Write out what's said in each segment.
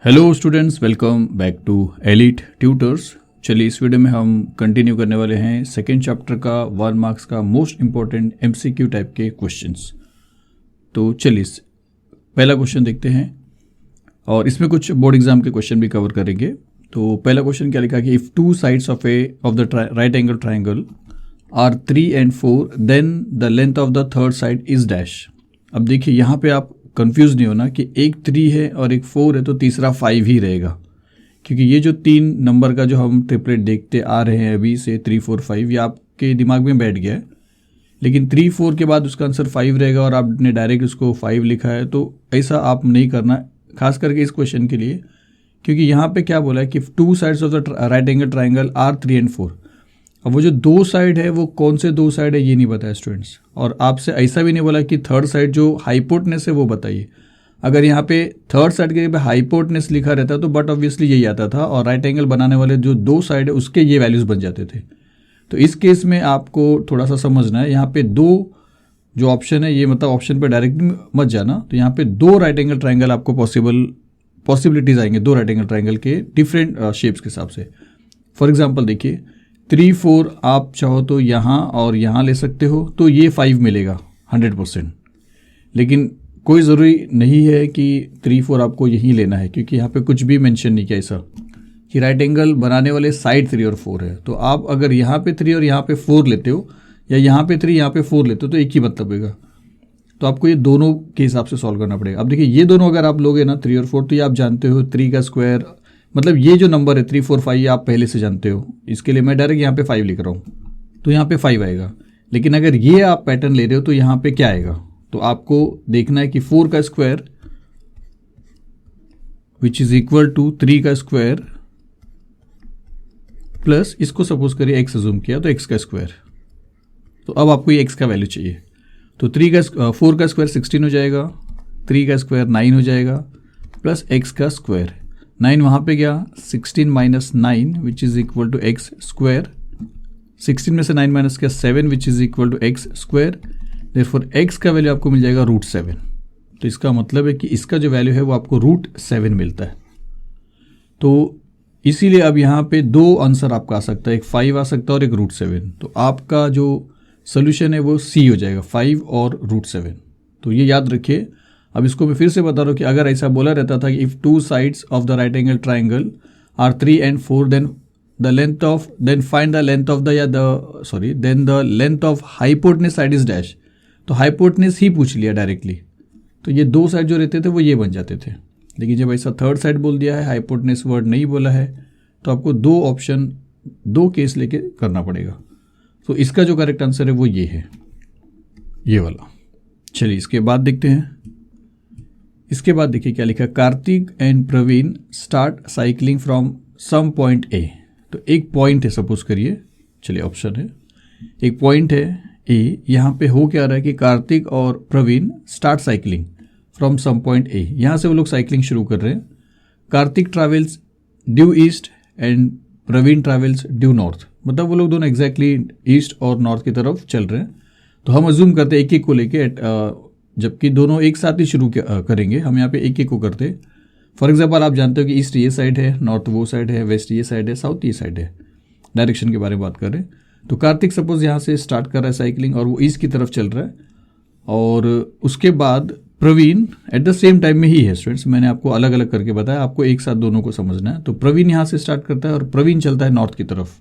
Hello students, welcome back to Elite Tutors. चलिए इस video में हम कंटिन्यू करने वाले हैं सेकेंड चैप्टर का 1 मार्क्स का मोस्ट इंपॉर्टेंट एमसीक्यू टाइप के क्वेश्चंस। तो चलिए पहला क्वेश्चन देखते हैं और इसमें कुछ बोर्ड एग्जाम के क्वेश्चन भी कवर करेंगे। तो पहला क्वेश्चन क्या लिखा कि if two sides of the right angle triangle are 3 and 4 then the length of the third side is dash. अब देखिए यहाँ पे आप कंफ्यूज नहीं होना कि एक 3 है और एक 4 है तो तीसरा 5 ही रहेगा, क्योंकि ये जो 3 नंबर का जो हम ट्रिपलेट देखते आ रहे हैं अभी से 3 4 5 ये आपके दिमाग में बैठ गया है, लेकिन 3 4 के बाद उसका आंसर 5 रहेगा और आपने डायरेक्ट उसको 5 लिखा है। तो ऐसा आप नहीं करना, खास करके इस क्वेश्चन के लिए, क्योंकि यहाँ पे क्या बोला है कि two sides of the right angle triangle are 3 and 4। अब वो जो दो साइड है वो कौन से दो साइड है ये नहीं बताया स्टूडेंट्स, और आपसे ऐसा भी नहीं बोला कि थर्ड साइड जो हाइपोटेनस है वो बताइए। अगर यहाँ पे थर्ड साइड के हाइपोटेनस लिखा रहता तो बट ऑब्वियसली यही आता था, और राइट एंगल बनाने वाले जो दो साइड है उसके ये वैल्यूज़ बन जाते थे। तो इस केस में आपको थोड़ा सा समझना है, यहाँ पे दो जो ऑप्शन है ये मतलब ऑप्शन पे डायरेक्ट मत जाना। तो यहाँ पे दो राइट एंगल ट्राइंगल आपको पॉसिबिलिटीज आएंगे, दो राइट एंगल ट्राइंगल के डिफरेंट शेप्स के हिसाब से। फॉर एग्जाम्पल देखिए 3 4 आप चाहो तो यहाँ और यहाँ ले सकते हो, तो ये 5 मिलेगा 100%। लेकिन कोई ज़रूरी नहीं है कि 3 4 आपको यहीं लेना है, क्योंकि यहाँ पे कुछ भी मेंशन नहीं किया ऐसा कि राइट एंगल बनाने वाले साइड 3 और 4 है। तो आप अगर यहाँ पे 3 और यहाँ पे 4 लेते हो, या यहाँ पे 3 यहाँ पे 4 लेते हो, तो एक ही मतलब होगा। तो आपको ये दोनों के हिसाब से सॉल्व करना पड़ेगा। अब देखिए ये दोनों अगर आप लोगे ना 3 और 4, तो ये आप जानते हो 3 का स्क्वायर, मतलब ये जो नंबर है 3 4 5 ये आप पहले से जानते हो, इसके लिए मैं डायरेक्ट यहाँ पे 5 लिख रहा हूँ, तो यहाँ पे 5 आएगा। लेकिन अगर ये आप पैटर्न ले रहे हो तो यहाँ पे क्या आएगा, तो आपको देखना है कि 4 का square which is equal to 3 का स्क्वायर प्लस इसको सपोज करिए x अज्यूम किया तो x का स्क्वायर। तो अब आपको ये x का वैल्यू चाहिए, तो 4 का स्क्वायर 16 हो जाएगा, 3 का स्क्वायर 9 हो जाएगा, प्लस x का स्क्वायर 9 वहाँ पे गया, 16 minus 9 which is equal to x square. 16 में से 9 माइनस किया 7 which is equal to x square. Therefore x का वैल्यू आपको मिल जाएगा √7। तो इसका मतलब है कि इसका जो वैल्यू है वो आपको √7 मिलता है। तो इसीलिए अब यहाँ पे दो आंसर आपका आ सकता है, एक 5 आ सकता है और एक √7। तो आपका जो सोल्यूशन है वो C हो जाएगा, 5 और √7। तो ये याद रखिए। अब इसको मैं फिर से बता रहा हूँ कि अगर ऐसा बोला रहता था कि if two sides of the right angle triangle are 3 and 4 then find the length of the length of hypotenuse side is dash. तो हाइपोटेनस ही पूछ लिया डायरेक्टली, तो ये दो साइड जो रहते थे वो ये बन जाते थे। लेकिन जब ऐसा थर्ड साइड बोल दिया है, हाइपोटेनस वर्ड नहीं बोला है, तो आपको दो केस लेके करना पड़ेगा। तो इसका जो करेक्ट आंसर है वो ये है, ये वाला। चलिए इसके बाद देखते हैं। इसके बाद देखिए क्या लिखा, Kartik and Praveen start cycling from some point A. तो एक पॉइंट है सपोज करिए, चलिए ऑप्शन है, एक पॉइंट है ए। यहाँ पे हो क्या रहा है कि कार्तिक और Praveen start cycling from some point A. यहाँ से वो लोग साइकिलिंग शुरू कर रहे हैं। Kartik travels due east and Praveen travels due north, मतलब वो लोग दोनों एग्जैक्टली ईस्ट और नॉर्थ की तरफ चल रहे हैं। तो हम अज्यूम करते हैं एक एक को लेके, जबकि दोनों एक साथ ही शुरू करेंगे, हम यहाँ पे एक एक को करते। फॉर एग्जांपल आप जानते हो कि ईस्ट ये साइड है, नॉर्थ वो साइड है, वेस्ट ये साइड है, साउथ ये साइड है। डायरेक्शन के बारे में बात कर रहे हैं। तो कार्तिक सपोज यहाँ से स्टार्ट कर रहा है साइकिलिंग और वो ईस्ट की तरफ चल रहा है, और उसके बाद Praveen at the same time में ही है। स्टूडेंट्स मैंने आपको अलग अलग करके बताया, आपको एक साथ दोनों को समझना है। तो प्रवीण यहाँ से स्टार्ट करता है और प्रवीण चलता है नॉर्थ की तरफ।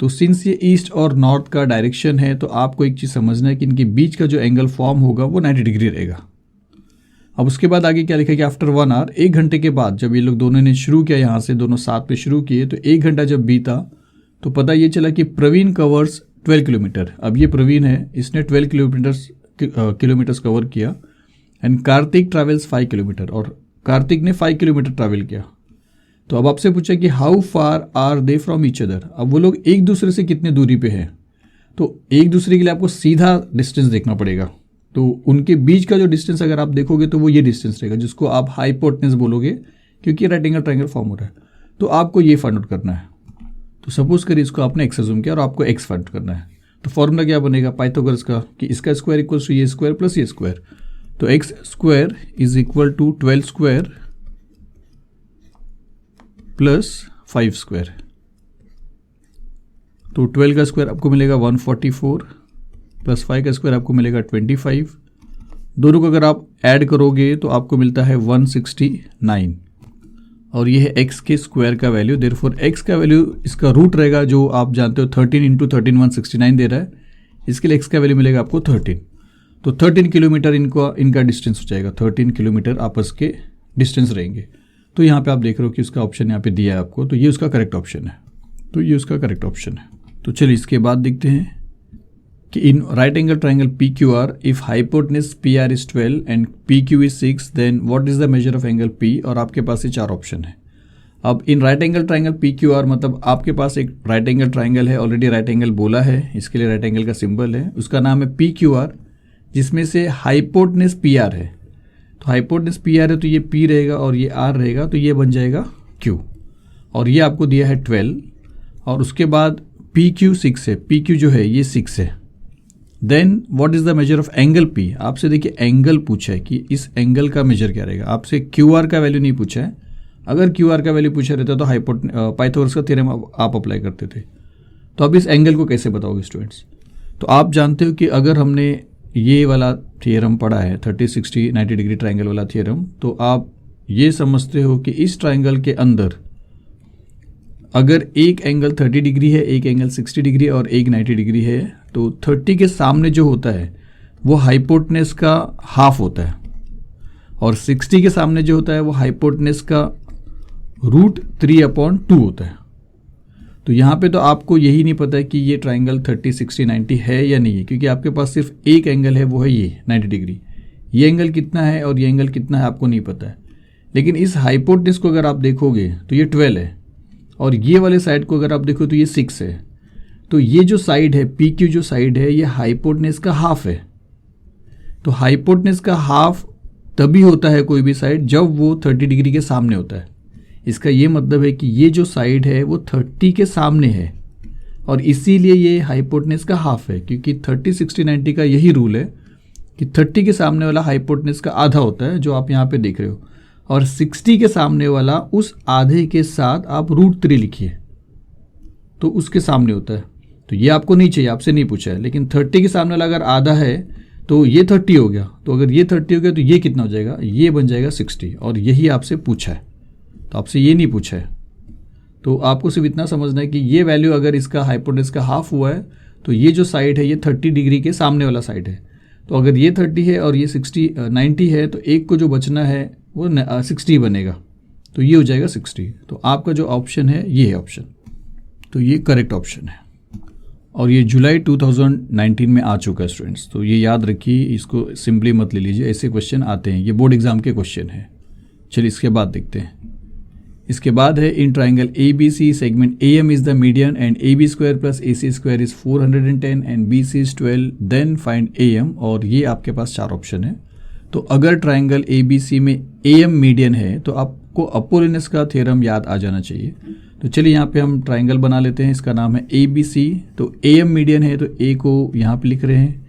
तो सिंस ये ईस्ट और नॉर्थ का डायरेक्शन है, तो आपको एक चीज़ समझना है कि इनके बीच का जो एंगल फॉर्म होगा वो 90 डिग्री रहेगा। अब उसके बाद आगे क्या लिखा है कि आफ्टर 1 आवर, 1 घंटे के बाद जब ये लोग दोनों ने शुरू किया, यहाँ से दोनों साथ में शुरू किए, तो 1 घंटा जब बीता तो पता ये चला कि प्रवीण कवर्स 12 किलोमीटर। अब ये प्रवीण है, इसने 12 किलोमीटर्स कवर किया, एंड कार्तिक ट्रैवल्स 5 किलोमीटर, और कार्तिक ने 5 किलोमीटर ट्रैवल किया। तो अब आपसे पूछा कि how far are they from each other. अब वो लोग एक दूसरे से कितने दूरी पे हैं, तो एक दूसरे के लिए आपको सीधा डिस्टेंस देखना पड़ेगा। तो उनके बीच का जो डिस्टेंस अगर आप देखोगे तो वो ये डिस्टेंस रहेगा, जिसको आप हाइपोटेनस बोलोगे, क्योंकि राइट एंगल ट्राइंगल फॉर्म हो रहा है। तो आपको ये फाइंड आउट करना है। तो सपोज करिए इसको आपने एक्स अज्यूम किया और आपको एक्स फाइंड आउट करना है। तो फॉर्मूला क्या बनेगा पाइथागोरस का, कि इसका स्क्वायर इक्वल्स टू ये स्क्वायर प्लस ये स्क्वायर। तो x square is equal to 12 square plus 5 square, तो 12 का स्क्वायर आपको मिलेगा 144 प्लस 5 का स्क्वायर आपको मिलेगा 25। दोनों को अगर आप ऐड करोगे तो आपको मिलता है 169 और ये है x के स्क्वायर का वैल्यू। देयरफॉर x का वैल्यू इसका रूट रहेगा जो आप जानते हो 13 इंटू 13 169 दे रहा है, इसके लिए x का वैल्यू मिलेगा आपको 13। तो 13 किलोमीटर इनका डिस्टेंस हो जाएगा, 13 किलोमीटर आपस के डिस्टेंस रहेंगे। तो यहाँ पे आप देख रहे हो कि उसका ऑप्शन यहाँ पे दिया है आपको, तो ये उसका करेक्ट ऑप्शन है, तो ये उसका करेक्ट ऑप्शन है। तो चलिए इसके बाद देखते हैं कि in right angle triangle PQR if hypotenuse PR is 12 and PQ is 6 then what is the measure of angle P, और आपके पास ये 4 ऑप्शन है। अब in right angle triangle PQR मतलब आपके पास एक राइट एंगल ट्राइंगल है, ऑलरेडी राइट एंगल बोला है, इसके लिए राइट एंगल का सिंबल है, उसका नाम है PQR, जिसमें से हाइपोटेनस PR है। तो हाइपोटेनस PR है तो ये P रहेगा और ये R रहेगा, तो ये बन जाएगा Q, और ये आपको दिया है 12 और उसके बाद PQ 6 है, PQ जो है ये 6 है। Then what is the measure of angle P, आपसे देखिए एंगल पूछा है कि इस एंगल का मेजर क्या रहेगा, आपसे QR का वैल्यू नहीं पूछा है। अगर QR का वैल्यू पूछा रहता तो पाइथागोरस का थ्योरम आप अप्लाई करते थे। तो अब इस एंगल को कैसे बताओगे स्टूडेंट्स, तो आप जानते हो कि अगर हमने ये वाला थियरम पढ़ा है 30 60 90 डिग्री ट्राइंगल वाला थियरम, तो आप ये समझते हो कि इस ट्राइंगल के अंदर अगर एक एंगल 30 डिग्री है, एक एंगल 60 डिग्री और एक 90 डिग्री है, तो 30 के सामने जो होता है वो हाइपोटेनस का हाफ होता है और 60 के सामने जो होता है वो हाइपोटेनस का √3/2 होता है। तो यहाँ पे तो आपको यही नहीं पता है कि ये ट्राइंगल 30 60 90 है या नहीं है, क्योंकि आपके पास सिर्फ एक एंगल है, वो है ये 90 डिग्री। ये एंगल कितना है और ये एंगल कितना है आपको नहीं पता है। लेकिन इस हाइपोटेनस को अगर आप देखोगे तो ये 12 है और ये वाले साइड को अगर आप देखो तो ये 6 है। तो ये जो साइड है PQ जो साइड है ये हाइपोटेनस का हाफ है। तो हाइपोटेनस का हाफ तभी होता है कोई भी साइड जब वो 30 डिग्री के सामने होता है। इसका ये मतलब है कि ये जो साइड है वो 30 के सामने है और इसीलिए ये हाइपोटेनस का हाफ है, क्योंकि 30 60 90 का यही रूल है कि 30 के सामने वाला हाइपोटेनस का आधा होता है जो आप यहाँ पे देख रहे हो, और 60 के सामने वाला उस आधे के साथ आप √3 लिखिए तो उसके सामने होता है। तो ये आपको नहीं चाहिए, आपसे नहीं पूछा है, लेकिन 30 के सामने वाला अगर आधा है तो ये 30 हो गया, तो अगर ये 30 हो गया तो ये कितना हो जाएगा, ये बन जाएगा 60, और यही आपसे पूछा है। तो आपसे ये नहीं पूछा है, तो आपको सिर्फ इतना समझना है कि ये वैल्यू अगर इसका हाइपोटेनस का हाफ हुआ है तो ये जो साइड है ये 30 डिग्री के सामने वाला साइड है। तो अगर ये 30 है और ये 90 है तो एक को जो बचना है वो 60 बनेगा, तो ये हो जाएगा 60। तो आपका जो ऑप्शन है ये है ऑप्शन, तो ये करेक्ट ऑप्शन है और ये जुलाई 2019 में आ चुका है स्टूडेंट्स। तो ये याद रखिए, इसको सिंपली मत ले लीजिए, ऐसे क्वेश्चन आते हैं, ये बोर्ड एग्जाम के क्वेश्चन है। चलिए इसके बाद देखते हैं। इसके बाद है in triangle ABC segment AM is the median and AB square plus AC square is 410 and BC is 12 then find AM, और ये आपके पास 4 ऑप्शन है। तो अगर ट्राइंगल ABC में AM मीडियन है तो आपको अपोलिनस का थ्योरम याद आ जाना चाहिए। तो चलिए यहाँ पे हम ट्राइंगल बना लेते हैं, इसका नाम है ABC। तो AM मीडियन है तो A को यहाँ पे लिख रहे हैं,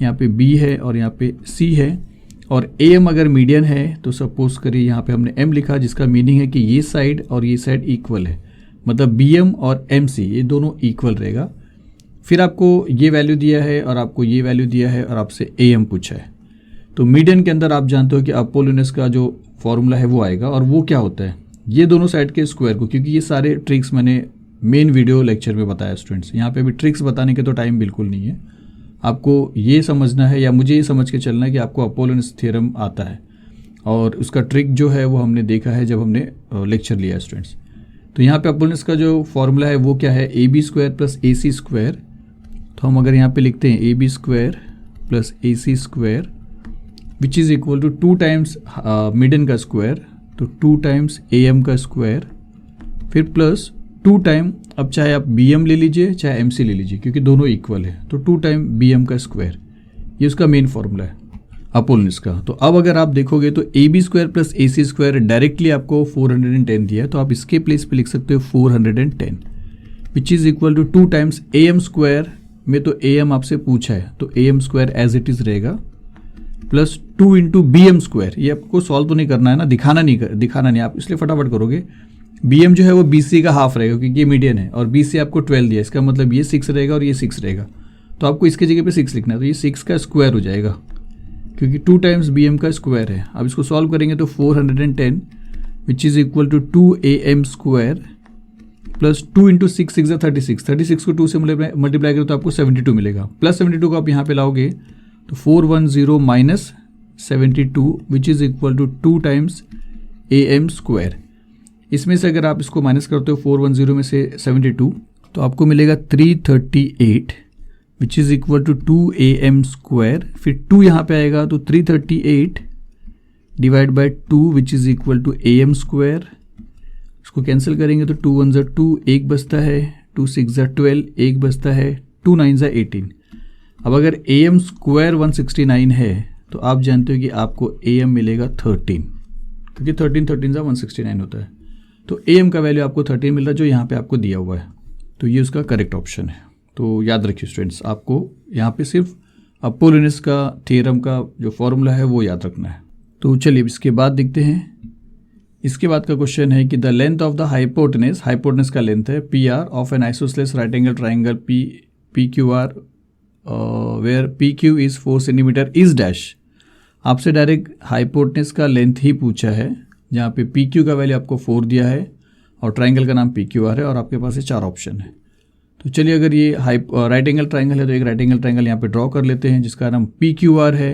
यहाँ पे B है और यहाँ पे C है, और AM अगर मीडियन है तो सपोज करिए यहाँ पे हमने M लिखा, जिसका मीनिंग है कि ये साइड और ये साइड इक्वल है, मतलब BM और MC ये दोनों इक्वल रहेगा। फिर आपको ये वैल्यू दिया है और आपको ये वैल्यू दिया है और आपसे AM पूछा है। तो मीडियन के अंदर आप जानते हो कि अपोलिनस का जो फॉर्मूला है वो आएगा, और वो क्या होता है, ये दोनों साइड के स्क्वायर को, क्योंकि ये सारे ट्रिक्स मैंने मेन वीडियो लेक्चर में बताया स्टूडेंट्स, यहाँ पे भी ट्रिक्स बताने के तो टाइम बिल्कुल नहीं है। आपको ये समझना है या मुझे ये समझ के चलना है कि आपको अपोलिनस थ्योरम आता है, और उसका ट्रिक जो है वो हमने देखा है जब हमने लेक्चर लिया है स्टूडेंट्स। तो यहाँ पे अपोलिनस का जो फॉर्मूला है वो क्या है, AB square plus AC square. तो हम अगर यहाँ पे लिखते हैं AB square plus AC square which is equal to 2 times median का स्क्वायर, तो 2 टाइम्स AM का स्क्वायर, फिर प्लस 2 टाइम, अब चाहे आप BM ले लीजिए चाहे MC ले लीजिए क्योंकि दोनों इक्वल है, तो 2 टाइम BM का स्क्वायर, ये उसका मेन फॉर्मूला है अपोलिनस का। तो अब अगर आप देखोगे तो AB square plus AC square directly आपको 410 दिया है, तो आप इसके प्लेस पे लिख सकते हो 410 which is equal to 2 times AM square में तो AM आपसे पूछा है तो AM square as it is रहेगा, प्लस 2 इंटू BM स्क्वायर। ये आपको सॉल्व तो नहीं करना है ना, दिखाना नहीं आप, इसलिए फटाफट करोगे। BM जो है वो BC का हाफ रहेगा क्योंकि ये मीडियन है और BC आपको 12 दिया, इसका मतलब ये 6 रहेगा और ये 6 रहेगा, तो आपको इसकी जगह पे 6 लिखना है, तो ये 6 का स्क्वायर हो जाएगा क्योंकि 2 टाइम्स BM का स्क्वायर है। अब इसको सॉल्व करेंगे तो 410 which is equal to 2AM square plus 2 into 6 6 36 को 2 से मल्टीप्लाई करें तो आपको 72 मिलेगा, प्लस 72 को आप यहाँ पे लाओगे तो 410 minus 72 which is equal to 2 times AM square. इसमें से अगर आप इसको माइनस करते हो 410 में से 72 तो आपको मिलेगा 338 which is equal to 2AM square, फिर 2 यहाँ पे आएगा तो 338 divide by 2 which is equal to AM square. इसको कैंसिल करेंगे तो 2 1 2 1 बचता है, 2 6 12 1 बचता है, 2 9 18। अब अगर AM स्क्वायर 169 है तो आप जानते हो कि आपको AM मिलेगा 13 क्योंकि 13 13 169 होता है, तो AM का वैल्यू आपको 13 मिल रहा है जो यहाँ पे आपको दिया हुआ है, तो ये उसका करेक्ट ऑप्शन है। तो याद रखिए स्टूडेंट्स, आपको यहाँ पे सिर्फ अपोलोनियस का थ्योरम का जो फॉर्मूला है वो याद रखना है। तो चलिए इसके बाद देखते हैं, इसके बाद का क्वेश्चन है कि the length of the hypotenuse का लेंथ है PR of an isosceles right angle triangle PQR where PQ is 4 centimetre is dash. आपसे डायरेक्ट हाइपोटेनस का लेंथ ही पूछा है जहाँ पे PQ का वैल्यू आपको 4 दिया है और ट्राइंगल का नाम PQR है और आपके पास ये 4 ऑप्शन है। तो चलिए अगर ये राइट एंगल ट्राइंगल है तो एक राइट एंगल ट्राइंगल यहाँ पे ड्रॉ कर लेते हैं जिसका नाम PQR है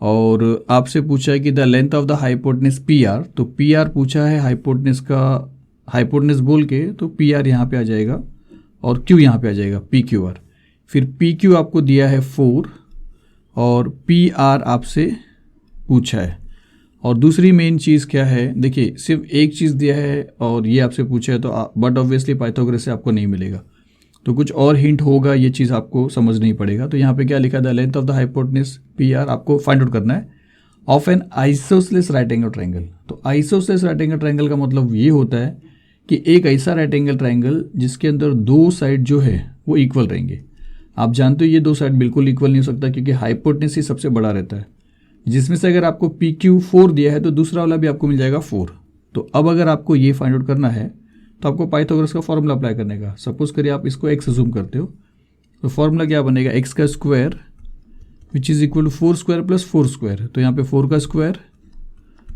और आपसे पूछा है कि the length of the hypotenuse PR, तो PR पूछा है हाइपोटेनस का, हाइपोटेनस बोल के तो PR यहाँ पे आ जाएगा और Q यहाँ पे आ जाएगा PQR। फिर PQ आपको दिया है 4 और PR आपसे पूछा है। और दूसरी मेन चीज़ क्या है, देखिए सिर्फ एक चीज़ दिया है और ये आपसे पूछा है तो बट ऑब्वियसली पाइथागोरस से आपको नहीं मिलेगा, तो कुछ और हिंट होगा, ये चीज़ आपको समझना ही पड़ेगा। तो यहाँ पे क्या लिखा था, length of the hypotenuse PR आपको फाइंड आउट करना है of an isosceles right angle triangle. तो आइसोसेलेस राइट एंगल ट्राइंगल का मतलब ये होता है कि एक ऐसा राइट एंगल ट्राइंगल जिसके अंदर 2 साइड जो है वो इक्वल रहेंगे। आप जानते हो ये 2 साइड बिल्कुल इक्वल नहीं हो सकता क्योंकि हाइपोटेनस ही सबसे बड़ा रहता है, जिसमें से अगर आपको PQ 4 दिया है तो दूसरा वाला भी आपको मिल जाएगा 4। तो अब अगर आपको ये फाइंड आउट करना है तो आपको पाइथागोरस का फॉर्मूला अप्लाई करने का। सपोज करिए आप इसको x अज्यूम करते हो तो फॉर्मूला क्या बनेगा, x का square which is equal to 4 square plus 4 square. तो यहाँ पे 4 का स्क्वायर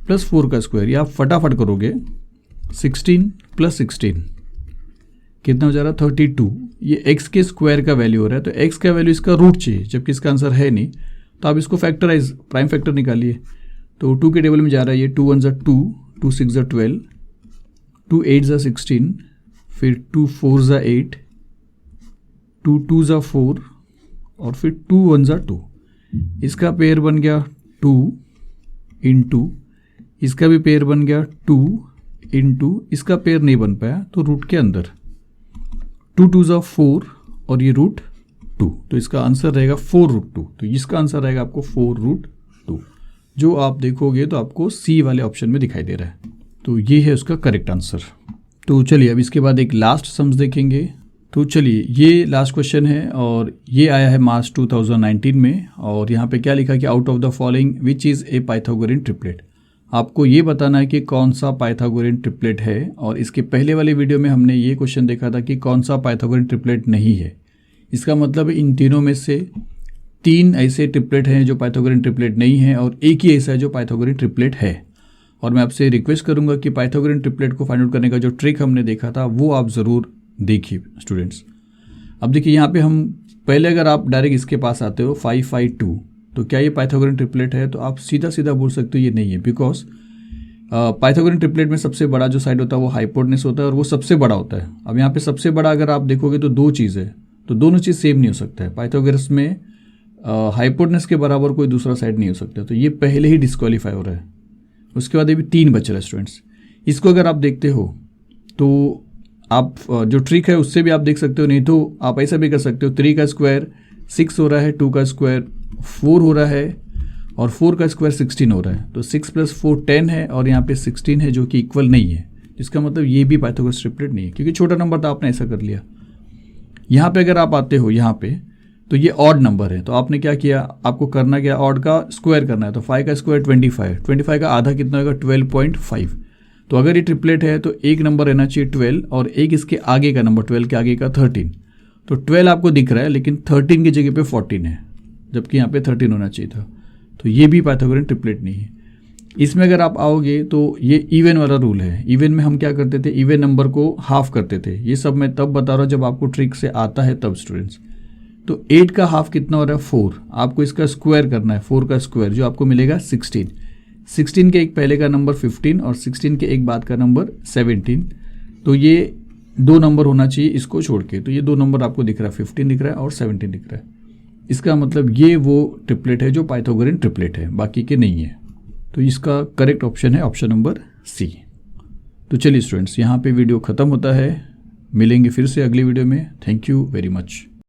प्लस 4 का स्क्वायर, ये आप फटाफट करोगे 16 प्लस 16 कितना हो जा रहा है 32। ये x के स्क्वायर का वैल्यू हो रहा है तो x का वैल्यू इसका रूट चाहिए जबकि इसका आंसर है नहीं, तो आप इसको फैक्टराइज प्राइम फैक्टर निकालिए। तो 2 के टेबल में जा रहा है ये 2 1 2, 2 6 12, 2 8 16, फिर 2 4 8, 2 2 4 और फिर 2 1 2। इसका पेयर बन गया 2 इंटू, इसका भी पेयर बन गया 2 इंटू, इसका पेयर नहीं बन पाया तो रूट के अंदर 2 2 4 और ये रूट 2, तो इसका आंसर रहेगा 4 रूट 2। तो इसका आंसर रहेगा आपको 4 रूट 2, जो आप देखोगे तो आपको C वाले ऑप्शन में दिखाई दे रहा है। तो ये है उसका करेक्ट आंसर। तो चलिए अब इसके बाद एक लास्ट सम्स देखेंगे। तो चलिए ये लास्ट क्वेश्चन है और ये आया है मार्च 2019 में और यहाँ पे क्या लिखा कि out of the following which is a Pythagorean triplet. आपको ये बताना है कि कौन सा पाइथागोरियन ट्रिपलेट है और इसके पहले वाले वीडियो में हमने ये क्वेश्चन देखा था कि कौन सा पाइथागोरियन ट्रिपलेट नहीं है। इसका मतलब इन तीनों में से 3 ऐसे ट्रिपलेट हैं जो पाइथागोरियन ट्रिपलेट नहीं है और एक ही ऐसा है जो पाइथागोरियन ट्रिपलेट है। और मैं आपसे रिक्वेस्ट करूंगा कि पाइथागोरियन ट्रिपलेट को फाइंड आउट करने का जो ट्रिक हमने देखा था वो आप ज़रूर देखिए स्टूडेंट्स। अब देखिए यहाँ पे हम पहले अगर आप डायरेक्ट इसके पास आते हो 5 5 2, तो क्या ये पाइथागोरियन ट्रिपलेट है, तो आप सीधा सीधा बोल सकते हो ये नहीं है, बिकॉज पाइथागोरियन ट्रिपलेट में सबसे बड़ा जो साइड होता है वो हाइपोटेनस होता है और वो सबसे बड़ा होता है। अब यहाँ पे सबसे बड़ा अगर आप देखोगे तो 2 चीज़ है, तो दोनों चीज़ सेम नहीं हो सकता है। पाइथागोरस में हाइपोटेनस के बराबर कोई दूसरा साइड नहीं हो सकता, तो ये पहले ही डिस्क्वालीफाई हो रहा है। उसके बाद ये भी 3 बच रहा है स्टूडेंट्स। इसको अगर आप देखते हो तो आप जो ट्रिक है उससे भी आप देख सकते हो, नहीं तो आप ऐसा भी कर सकते हो 3 का स्क्वायर 6 हो रहा है, 2 का स्क्वायर 4 हो रहा है और 4 का स्क्वायर 16 हो रहा है, तो 6 + 4 10 है और यहाँ पे 16 है जो कि इक्वल नहीं है, जिसका मतलब ये भी पाइथागोरस ट्रिपलेट नहीं है क्योंकि छोटा नंबर था आपने ऐसा कर लिया। यहाँ पे अगर आप आते हो यहाँ पे तो ये ऑड नंबर है, तो आपने क्या किया, आपको करना क्या, ऑड का स्क्वायर करना है। तो 5 का स्क्वायर 25, 25 का आधा कितना होगा 12.5, तो अगर ये ट्रिपलेट है तो एक नंबर रहना चाहिए 12 और एक इसके आगे का नंबर 12 के आगे का 13। तो 12 आपको दिख रहा है लेकिन 13 की जगह पे 14 है, जबकि यहाँ पे 13 होना चाहिए था। तो ये भी पाइथागोरन ट्रिपलेट नहीं है। इसमें अगर आप आओगे तो ये इवन वाला रूल है। इवन में हम क्या करते थे, इवन नंबर को हाफ करते थे। ये सब मैं तब बता रहा हूँ जब आपको ट्रिक से आता है तब स्टूडेंट्स। तो 8 का हाफ कितना हो रहा है 4, आपको इसका स्क्वायर करना है, 4 का स्क्वायर जो आपको मिलेगा 16। 16 के एक पहले का नंबर 15 और 16 के एक बाद का नंबर 17। तो ये 2 नंबर होना चाहिए इसको छोड़ के। तो ये 2 नंबर आपको दिख रहा है, 15 दिख रहा है और 17 दिख रहा है। इसका मतलब ये वो ट्रिपलेट है जो पाइथागोरन ट्रिपलेट है, बाकी के नहीं है। तो इसका करेक्ट ऑप्शन है ऑप्शन नंबर सी। तो चलिए स्टूडेंट्स, यहाँ पे वीडियो ख़त्म होता है। मिलेंगे फिर से अगली वीडियो में। Thank you very much.